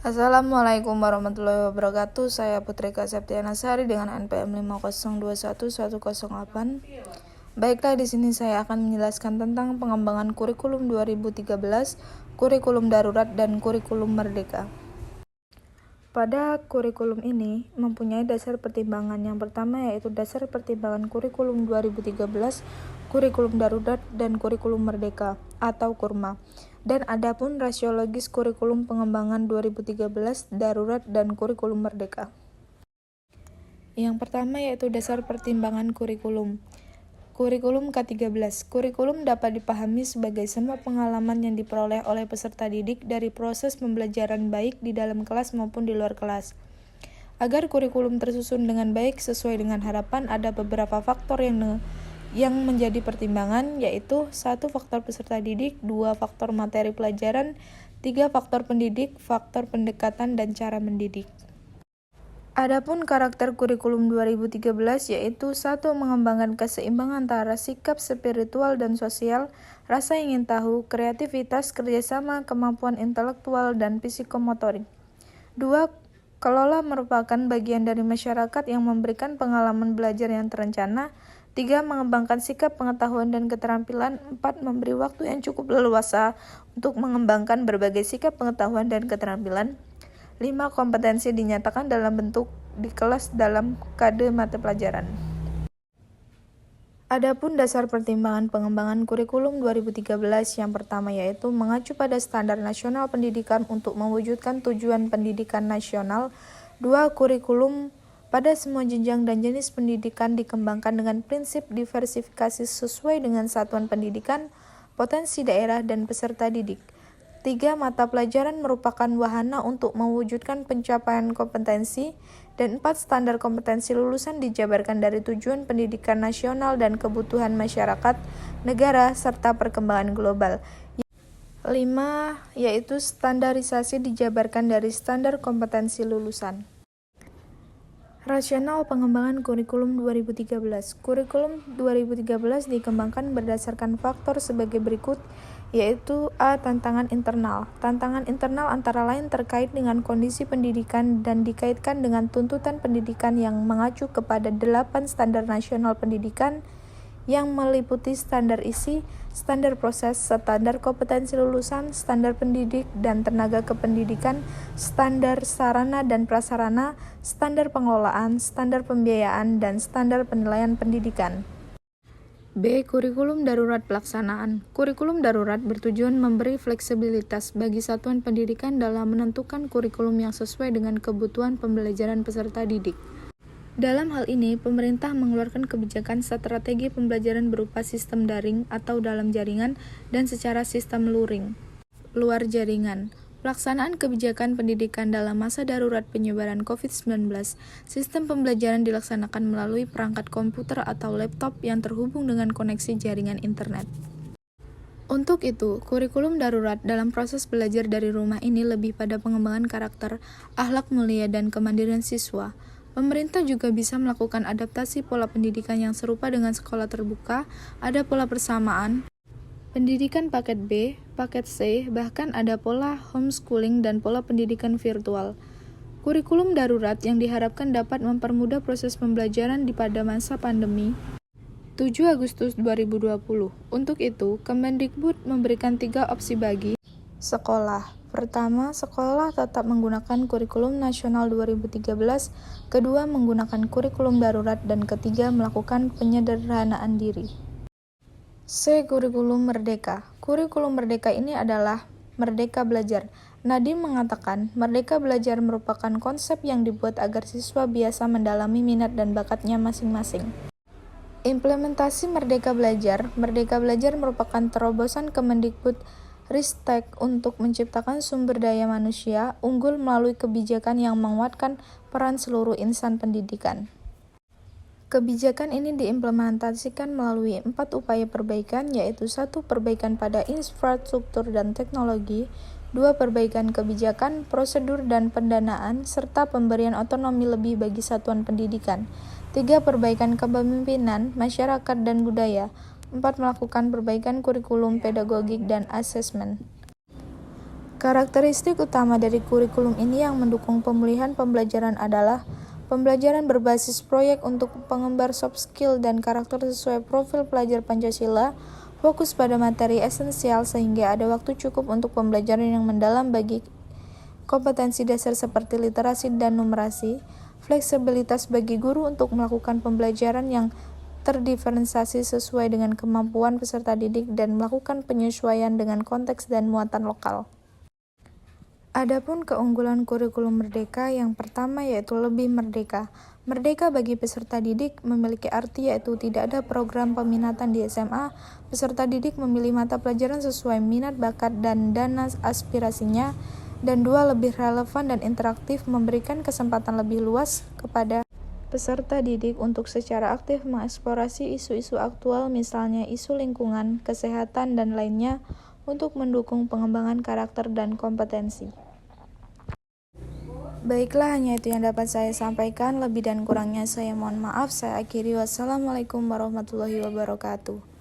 Assalamualaikum warahmatullahi wabarakatuh. Saya Putrika Septiana Sari dengan NPM 5021108. Baiklah, di sini saya akan menjelaskan tentang pengembangan kurikulum 2013, kurikulum darurat dan kurikulum merdeka. Pada kurikulum ini mempunyai dasar pertimbangan. Yang pertama yaitu dasar pertimbangan kurikulum 2013, kurikulum darurat dan kurikulum merdeka atau KURMA. Dan adapun rasiologis kurikulum pengembangan 2013, darurat dan kurikulum merdeka. Yang pertama yaitu dasar pertimbangan kurikulum. Kurikulum K13. Kurikulum dapat dipahami sebagai semua pengalaman yang diperoleh oleh peserta didik dari proses pembelajaran baik di dalam kelas maupun di luar kelas. Agar kurikulum tersusun dengan baik sesuai dengan harapan, ada beberapa faktor yang menjadi pertimbangan, yaitu 1. Faktor peserta didik, 2. Faktor materi pelajaran, 3. Faktor pendidik, faktor pendekatan dan cara mendidik. Adapun karakter kurikulum 2013 yaitu 1. Mengembangkan keseimbangan antara sikap spiritual dan sosial, rasa ingin tahu, kreativitas, kerjasama, kemampuan intelektual, dan psikomotorik. 2. Kelola merupakan bagian dari masyarakat yang memberikan pengalaman belajar yang terencana. 3. Mengembangkan sikap, pengetahuan, dan keterampilan. 4. Memberi waktu yang cukup leluasa untuk mengembangkan berbagai sikap, pengetahuan, dan keterampilan. 5. Kompetensi dinyatakan dalam bentuk di kelas dalam kade mata pelajaran. Adapun dasar pertimbangan pengembangan kurikulum 2013 yang pertama yaitu mengacu pada standar nasional pendidikan untuk mewujudkan tujuan pendidikan nasional. 2. Kurikulum pada semua jenjang dan jenis pendidikan dikembangkan dengan prinsip diversifikasi sesuai dengan satuan pendidikan, potensi daerah, dan peserta didik. 3. Mata pelajaran merupakan wahana untuk mewujudkan pencapaian kompetensi. Dan 4. Standar kompetensi lulusan dijabarkan dari tujuan pendidikan nasional dan kebutuhan masyarakat, negara, serta perkembangan global. 5. Yaitu standarisasi dijabarkan dari standar kompetensi lulusan. Rasional pengembangan kurikulum 2013. Kurikulum 2013 dikembangkan berdasarkan faktor sebagai berikut, yaitu A. Tantangan internal. Tantangan internal antara lain terkait dengan kondisi pendidikan dan dikaitkan dengan tuntutan pendidikan yang mengacu kepada 8 standar nasional pendidikan yang meliputi standar isi, standar proses, standar kompetensi lulusan, standar pendidik dan tenaga kependidikan, standar sarana dan prasarana, standar pengelolaan, standar pembiayaan, dan standar penilaian pendidikan. B. Kurikulum darurat pelaksanaan. Kurikulum darurat bertujuan memberi fleksibilitas bagi satuan pendidikan dalam menentukan kurikulum yang sesuai dengan kebutuhan pembelajaran peserta didik. Dalam hal ini, pemerintah mengeluarkan kebijakan strategi pembelajaran berupa sistem daring atau dalam jaringan dan secara sistem luar jaringan. Pelaksanaan kebijakan pendidikan dalam masa darurat penyebaran COVID-19, sistem pembelajaran dilaksanakan melalui perangkat komputer atau laptop yang terhubung dengan koneksi jaringan internet. Untuk itu, kurikulum darurat dalam proses belajar dari rumah ini lebih pada pengembangan karakter, akhlak mulia, dan kemandirian siswa. Pemerintah juga bisa melakukan adaptasi pola pendidikan yang serupa dengan sekolah terbuka, ada pola persamaan, pendidikan paket B, paket C, bahkan ada pola homeschooling dan pola pendidikan virtual. Kurikulum darurat yang diharapkan dapat mempermudah proses pembelajaran pada masa pandemi. 7 Agustus 2020. Untuk itu, Kemendikbud memberikan 3 opsi bagi sekolah. Pertama, sekolah tetap menggunakan kurikulum nasional 2013, kedua menggunakan kurikulum darurat, dan ketiga melakukan penyederhanaan diri. C. Kurikulum merdeka. Kurikulum merdeka ini adalah merdeka belajar. Nadiem mengatakan, merdeka belajar merupakan konsep yang dibuat agar siswa biasa mendalami minat dan bakatnya masing-masing. Implementasi Merdeka Belajar merupakan terobosan Kemendikbud Ristek untuk menciptakan sumber daya manusia unggul melalui kebijakan yang menguatkan peran seluruh insan pendidikan. Kebijakan ini diimplementasikan melalui 4 upaya perbaikan, yaitu 1. Perbaikan pada infrastruktur dan teknologi, 2. Perbaikan kebijakan, prosedur, dan pendanaan, serta pemberian otonomi lebih bagi satuan pendidikan. 3. Perbaikan kepemimpinan, masyarakat, dan budaya. 4. Melakukan perbaikan kurikulum pedagogik dan asesmen. Karakteristik utama dari kurikulum ini yang mendukung pemulihan pembelajaran adalah pembelajaran berbasis proyek untuk pengembar soft skill dan karakter sesuai profil pelajar Pancasila, fokus pada materi esensial sehingga ada waktu cukup untuk pembelajaran yang mendalam bagi kompetensi dasar seperti literasi dan numerasi, fleksibilitas bagi guru untuk melakukan pembelajaran yang terdiferensiasi sesuai dengan kemampuan peserta didik dan melakukan penyesuaian dengan konteks dan muatan lokal. Adapun keunggulan kurikulum merdeka yang pertama yaitu lebih merdeka. Merdeka bagi peserta didik memiliki arti yaitu tidak ada program peminatan di SMA, peserta didik memilih mata pelajaran sesuai minat, bakat, dan dana aspirasinya, dan dua, lebih relevan dan interaktif, memberikan kesempatan lebih luas kepada peserta didik untuk secara aktif mengeksplorasi isu-isu aktual misalnya isu lingkungan, kesehatan, dan lainnya untuk mendukung pengembangan karakter dan kompetensi. Baiklah, hanya itu yang dapat saya sampaikan. Lebih dan kurangnya saya mohon maaf. Saya akhiri. Wassalamualaikum warahmatullahi wabarakatuh.